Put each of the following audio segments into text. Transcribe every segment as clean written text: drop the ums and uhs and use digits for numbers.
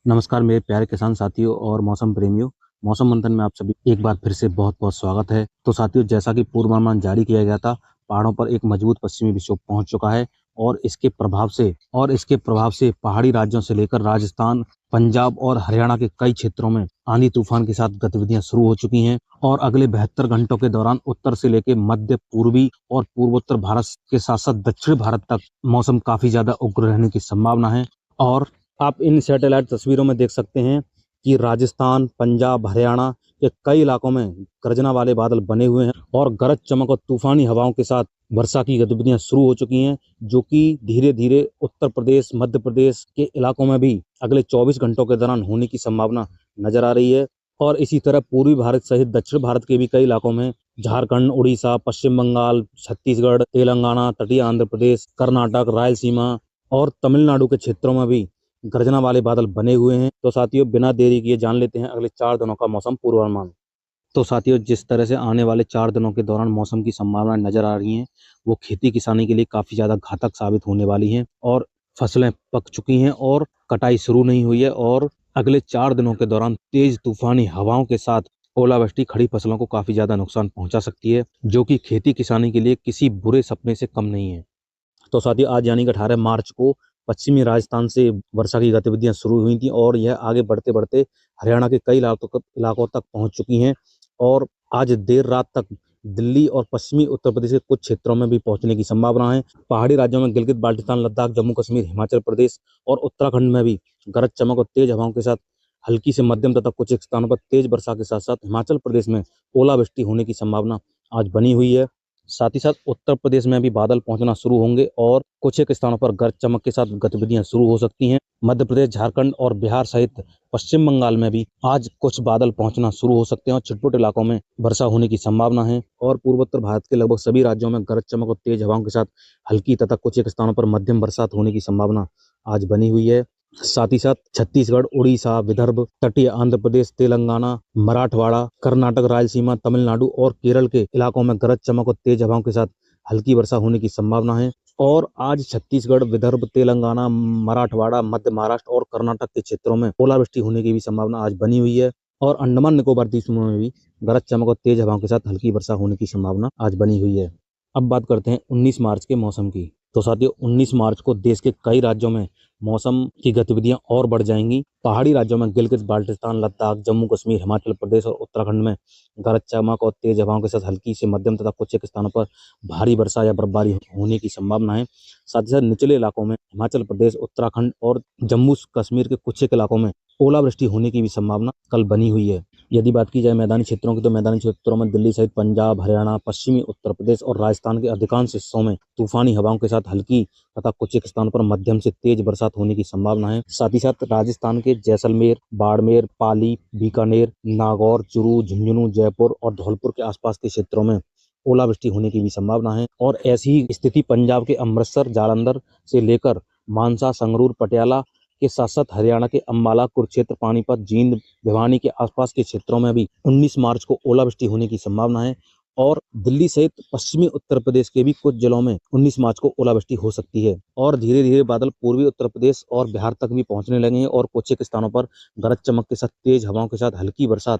नमस्कार मेरे प्यारे किसान साथियों और मौसम प्रेमियों। मौसम मंथन में आप सभी एक बार फिर से बहुत-बहुत स्वागत है। तो साथियों, जैसा कि पूर्वानुमान जारी किया गया था, पहाड़ों पर एक मजबूत पश्चिमी विक्षोभ पहुंच चुका है और इसके प्रभाव से पहाड़ी राज्यों से लेकर राजस्थान, पंजाब और हरियाणा के कई क्षेत्रों में आंधी तूफान के साथ गतिविधियां शुरू हो चुकी हैं और अगले 72 घंटों के दौरान उत्तर से लेकर मध्य पूर्वी और पूर्वोत्तर भारत के साथ-साथ दक्षिण भारत तक मौसम काफी ज्यादा उग्र रहने की संभावना है। और आप इन सैटेलाइट तस्वीरों में देख सकते हैं कि राजस्थान, पंजाब, हरियाणा के कई इलाकों में गर्जना वाले बादल बने हुए हैं और गरज चमक और तूफानी हवाओं के साथ वर्षा की गतिविधियां शुरू हो चुकी हैं, जो कि धीरे-धीरे उत्तर प्रदेश, मध्य प्रदेश के इलाकों में भी अगले 24 घंटों के दौरान होने की संभावना नजर आ रही है। और इसी तरह पूर्वी भारत सहित दक्षिण भारत के भी कई इलाकों में झारखंड, उड़ीसा, पश्चिम बंगाल, छत्तीसगढ़, तेलंगाना, तटीय आंध्र प्रदेश, कर्नाटक, रायलसीमा और तमिलनाडु के क्षेत्रों में भी गर्जना वाले बादल बने हुए हैं। तो साथियों, बिना देरी किए जान लेते हैं अगले 4 दिनों का मौसम पूर्वानुमान। तो साथियों, जिस तरह से आने वाले 4 दिनों के दौरान मौसम की संभावनाएं नजर आ रही हैं, वो खेती किसानी के लिए काफी ज्यादा घातक साबित होने वाली हैं और फसलें पक चुकी हैं और कटाई शुरू नहीं हुई है। और अगले 4 दिनों के दौरान तेज तूफानी हवाओं के साथ ओलावृष्टि खड़ी फसलों को काफी ज्यादा नुकसान पहुंचा सकती है, जो कि खेती किसानी के लिए किसी बुरे सपने से कम नहीं है। तो साथियों, आज यानी कि 18 मार्च को पश्चिमी राजस्थान से वर्षा की गतिविधियां शुरू हुई थी और यह आगे बढ़ते बढ़ते हरियाणा के कई इलाकों तक पहुंच चुकी हैं और आज देर रात तक दिल्ली और पश्चिमी उत्तर प्रदेश के कुछ क्षेत्रों में भी पहुंचने की संभावना है। पहाड़ी राज्यों में गिलगित बाल्टिस्तान, लद्दाख, जम्मू कश्मीर, हिमाचल प्रदेश और उत्तराखंड में भी गरज चमक और तेज हवाओं के साथ हल्की से मध्यम तथा कुछ एक स्थानों पर तेज वर्षा के साथ साथ हिमाचल प्रदेश में ओलावृष्टि होने की संभावना आज बनी हुई है। साथ ही साथ उत्तर प्रदेश में भी बादल पहुंचना शुरू होंगे और कुछ एक स्थानों पर गरज चमक के साथ गतिविधियां शुरू हो सकती हैं। मध्य प्रदेश, झारखंड और बिहार सहित पश्चिम बंगाल में भी आज कुछ बादल पहुंचना शुरू हो सकते हैं और छिटपुट इलाकों में वर्षा होने की संभावना है। और पूर्वोत्तर भारत के लगभग सभी राज्यों में गरज चमक और तेज हवाओं के साथ हल्की तथा कुछ एक स्थानों पर मध्यम बरसात होने की संभावना आज बनी हुई है। साथ ही साथ छत्तीसगढ़, उड़ीसा, विदर्भ, तटीय आंध्र प्रदेश, तेलंगाना, मराठवाड़ा, कर्नाटक, रायलसीमा, तमिलनाडु और केरल के इलाकों में गरज चमक और तेज हवाओं के साथ हल्की वर्षा होने की संभावना है। और आज छत्तीसगढ़, विदर्भ, तेलंगाना, मराठवाड़ा, मध्य महाराष्ट्र और कर्नाटक के क्षेत्रों में ओलावृष्टि होने की भी संभावना आज बनी हुई है। और अंडमान निकोबार द्वीप समूह में भी गरज चमक और तेज हवाओं के साथ हल्की वर्षा होने की संभावना आज बनी हुई है। अब बात करते हैं 19 मार्च के मौसम की। तो साथियों, 19 मार्च को देश के कई राज्यों में मौसम की गतिविधियां और बढ़ जाएंगी। पहाड़ी राज्यों में गिलगित बाल्टिस्तान, लद्दाख, जम्मू कश्मीर, हिमाचल प्रदेश और उत्तराखंड में गरज चमक और तेज हवाओं के साथ हल्की से मध्यम तथा कुछ एक स्थानों पर भारी वर्षा या बर्फबारी होने की संभावना है। साथ ही साथ निचले इलाकों में हिमाचल प्रदेश, उत्तराखंड और जम्मू कश्मीर के कुछ एक इलाकों में ओलावृष्टि होने की भी संभावना कल बनी हुई है। यदि बात की जाए मैदानी क्षेत्रों की, तो मैदानी क्षेत्रों में दिल्ली सहित पंजाब, हरियाणा, पश्चिमी उत्तर प्रदेश और राजस्थान के अधिकांश हिस्सों में तूफानी हवाओं के साथ हल्की तथा कुछ एक स्थानों पर मध्यम से तेज बरसात होने की संभावना है। साथ ही साथ राजस्थान के जैसलमेर, बाड़मेर, पाली, बीकानेर, नागौर, चूरू, झुंझुनू, जयपुर और धौलपुर के आसपास के क्षेत्रों में ओलावृष्टि होने की भी संभावना है। और ऐसी ही स्थिति पंजाब के अमृतसर, जालंधर से लेकर मानसा, संगरूर, पटियाला के साथ साथ हरियाणा के अंबाला, कुरुक्षेत्र, पानीपत, जींद, भिवानी के आसपास के क्षेत्रों में भी 19 मार्च को ओलावृष्टि होने की संभावना है। और दिल्ली सहित पश्चिमी उत्तर प्रदेश के भी कुछ जिलों में 19 मार्च को ओलावृष्टि हो सकती है। और धीरे धीरे बादल पूर्वी उत्तर प्रदेश और बिहार तक भी पहुंचने लगे हैं और कुछ एक स्थानों पर गरज चमक के साथ तेज हवाओं के साथ हल्की बरसात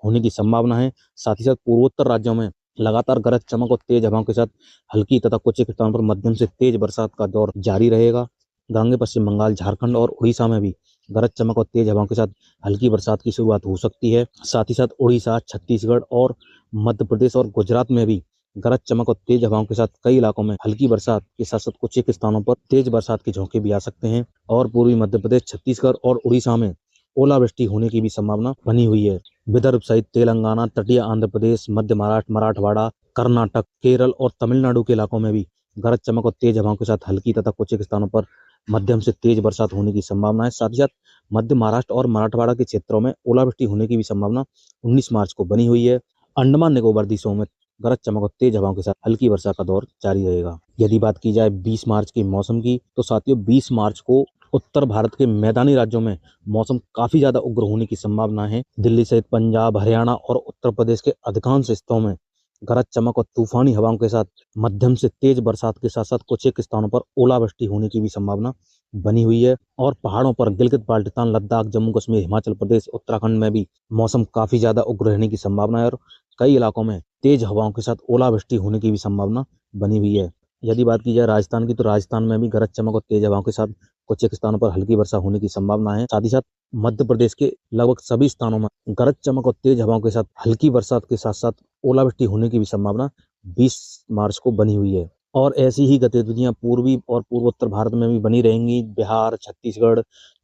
होने की संभावना है। साथ ही साथ पूर्वोत्तर राज्यों में लगातार गरज चमक और तेज हवाओं के साथ हल्की तथा कुछ एक स्थानों पर मध्यम से तेज बरसात का दौर जारी रहेगा। गांगे पश्चिम बंगाल, झारखंड और उड़ीसा में भी गरज चमक और तेज हवाओं के साथ हल्की बरसात की शुरुआत हो सकती है। साथ ही साथ उड़ीसा, छत्तीसगढ़ और मध्य प्रदेश और गुजरात में भी गरज चमक और तेज हवाओं के साथ कई इलाकों में हल्की बरसात के साथ साथ कुछ एक स्थानों पर तेज बरसात के झोंके भी आ सकते हैं। और पूर्वी मध्य प्रदेश, छत्तीसगढ़ और उड़ीसा में ओलावृष्टि होने की भी संभावना बनी हुई है। विदर्भ सहित तेलंगाना, तटीय आंध्र प्रदेश, मध्य महाराष्ट्र, मराठवाड़ा, कर्नाटक, केरल और तमिलनाडु के इलाकों में भी गरज चमक और तेज हवाओं के साथ हल्की तथा कुछ एक स्थानों पर मध्यम से तेज बरसात होने की संभावना है। साथ ही साथ मध्य महाराष्ट्र और मराठवाड़ा के क्षेत्रों में ओलावृष्टि होने की भी संभावना 19 मार्च को बनी हुई है। अंडमान निकोबार द्वीपों में गरज चमक और तेज हवाओं के साथ हल्की वर्षा का दौर जारी रहेगा। यदि बात की जाए 20 मार्च के मौसम की, तो साथियों 20 मार्च को उत्तर भारत के मैदानी राज्यों में मौसम काफी ज्यादा उग्र होने की संभावना है। दिल्ली सहित पंजाब, हरियाणा और उत्तर प्रदेश के अधिकांश हिस्सों में गरज चमक और तूफानी हवाओं के साथ मध्यम से तेज बरसात के साथ साथ कुछ एक स्थानों पर ओलावृष्टि होने की भी संभावना बनी हुई है। और पहाड़ों पर गिलगित बाल्टिस्तान, लद्दाख, जम्मू कश्मीर, हिमाचल प्रदेश, उत्तराखंड में भी मौसम काफी ज्यादा उग्र रहने की संभावना है और कई इलाकों में तेज हवाओं के साथ ओलावृष्टि होने की भी संभावना बनी हुई है। यदि बात की जाए राजस्थान की, तो राजस्थान में भी गरज चमक और तेज हवाओं के साथ कुछ एक स्थानों पर हल्की वर्षा होने की संभावना है। साथ ही साथ मध्य प्रदेश के लगभग सभी स्थानों में गरज चमक और तेज हवाओं के साथ हल्की बरसात के साथ साथ ओलावृष्टि होने की भी संभावना 20 मार्च को बनी हुई है। और ऐसी ही गतिविधियां पूर्वी और पूर्वोत्तर भारत में भी बनी रहेंगी। बिहार, छत्तीसगढ़,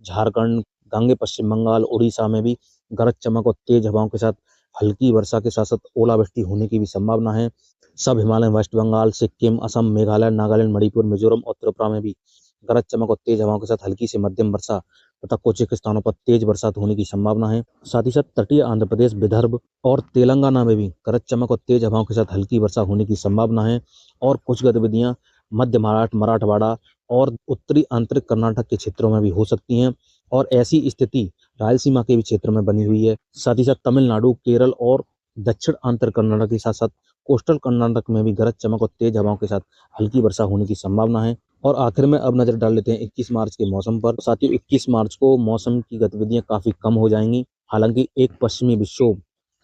झारखंड, गांगे पश्चिम बंगाल, उड़ीसा में भी गरज चमक और तेज हवाओं के साथ हल्की वर्षा के साथ साथ ओलावृष्टि होने की भी संभावना है। सब हिमालय, वेस्ट बंगाल, सिक्किम, असम, मेघालय, नागालैंड, मणिपुर, मिजोरम और त्रिपुरा में भी गरज चमक और तेज हवाओं के साथ हल्की से मध्यम वर्षा तथा कुछ एक स्थानों पर तेज बरसात होने की संभावना है। साथ ही साथ तटीय आंध्र प्रदेश, विदर्भ और तेलंगाना में भी गरज चमक और तेज हवाओं के साथ हल्की वर्षा होने की संभावना है। और कुछ गतिविधियां मध्य महाराष्ट्र, मराठवाड़ा और उत्तरी आंतरिक कर्नाटक के क्षेत्रों में भी हो सकती हैं। और ऐसी स्थिति रायलसीमा के भी क्षेत्र में बनी हुई है। साथ ही साथ तमिलनाडु, केरल और दक्षिण आंतर कर्नाटक के साथ साथ कोस्टल कर्नाटक में भी गरज चमक और तेज हवाओं के साथ हल्की वर्षा होने की संभावना है। और आखिर में अब नजर डाल लेते हैं 21 मार्च के मौसम पर। साथियों, 21 मार्च को मौसम की गतिविधियां काफी कम हो जाएंगी। हालांकि एक पश्चिमी विक्षोभ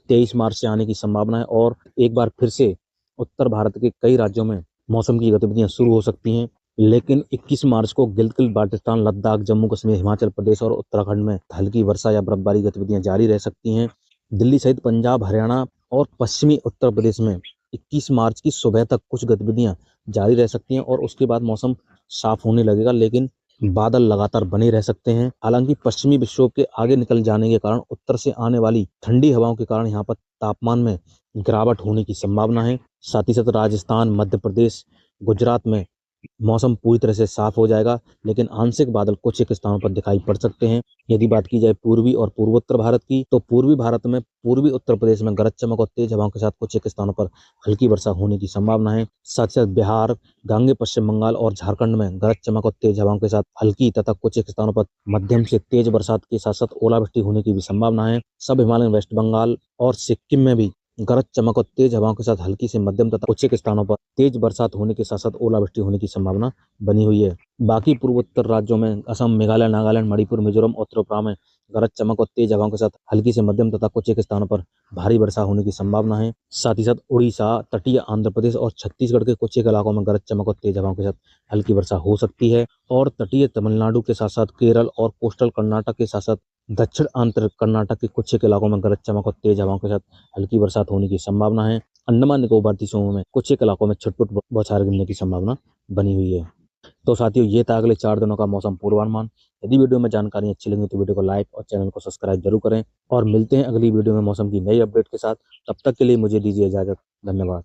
23 मार्च से आने की संभावना है और एक बार फिर से उत्तर भारत के कई राज्यों में मौसम की गतिविधियां शुरू हो सकती हैं। लेकिन 21 मार्च को गिलगित बाल्टिस्तान, लद्दाख, जम्मू कश्मीर, हिमाचल प्रदेश और उत्तराखंड में हल्की वर्षा या बर्फबारी गतिविधियां जारी रह सकती हैं। दिल्ली सहित पंजाब, हरियाणा और पश्चिमी उत्तर प्रदेश में 21 मार्च की सुबह तक कुछ गतिविधियां जारी रह सकती हैं और उसके बाद मौसम साफ होने लगेगा, लेकिन बादल लगातार बने रह सकते हैं। हालांकि पश्चिमी विक्षोभ के आगे निकल जाने के कारण उत्तर से आने वाली ठंडी हवाओं के कारण यहाँ पर तापमान में गिरावट होने की संभावना है। साथ ही साथ राजस्थान, मध्य प्रदेश, गुजरात में मौसम पूरी तरह से साफ हो जाएगा, लेकिन आंशिक बादल कुछ एक स्थानों पर दिखाई पड़ सकते हैं। यदि बात की जाए पूर्वी और पूर्वोत्तर भारत की, तो पूर्वी भारत में पूर्वी उत्तर प्रदेश में गरज चमक और तेज हवाओं के साथ कुछ एक स्थानों पर हल्की वर्षा होने की संभावना है। साथ ही साथ बिहार, गांगे पश्चिम बंगाल और झारखंड में गरज चमक और तेज हवाओं के साथ हल्की तथा कुछ एक स्थानों पर मध्यम से तेज बरसात के साथ साथ ओलावृष्टि होने की भी संभावना है। सब हिमालय, वेस्ट बंगाल और सिक्किम में भी गरज चमक और तेज हवाओं के साथ हल्की से मध्यम तथा कुछ एक स्थानों पर तेज बरसात होने के साथ साथ ओलावृष्टि होने की संभावना बनी हुई है। बाकी पूर्वोत्तर राज्यों में असम, मेघालय, नागालैंड, मणिपुर, मिजोरम और त्रिपुरा में गरज चमक और तेज हवाओं के साथ हल्की से मध्यम तथा कुछ एक स्थानों पर भारी वर्षा होने की संभावना है। साथ ही साथ उड़ीसा, तटीय आंध्र प्रदेश और छत्तीसगढ़ के कुछ एक इलाकों में गरज चमक और तेज हवाओं के साथ हल्की वर्षा हो सकती है। और तटीय तमिलनाडु के साथ साथ केरल और कोस्टल कर्नाटक के साथ साथ दक्षिण आंतर कर्नाटक के कुछ एक इलाकों में गरज चमक और तेज हवाओं के साथ हल्की बरसात होने की संभावना है। अंडमान निकोबार द्वीपों में कुछ एक इलाकों में छुटपुट बौछारें गिरने की संभावना बनी हुई है। तो साथियों, ये था अगले 4 दिनों का मौसम पूर्वानुमान। यदि वीडियो में जानकारी अच्छी लगी तो वीडियो को लाइक और चैनल को सब्सक्राइब जरूर करें और मिलते हैं अगली वीडियो में मौसम की नई अपडेट के साथ। तब तक के लिए मुझे दीजिए इजाजत। धन्यवाद।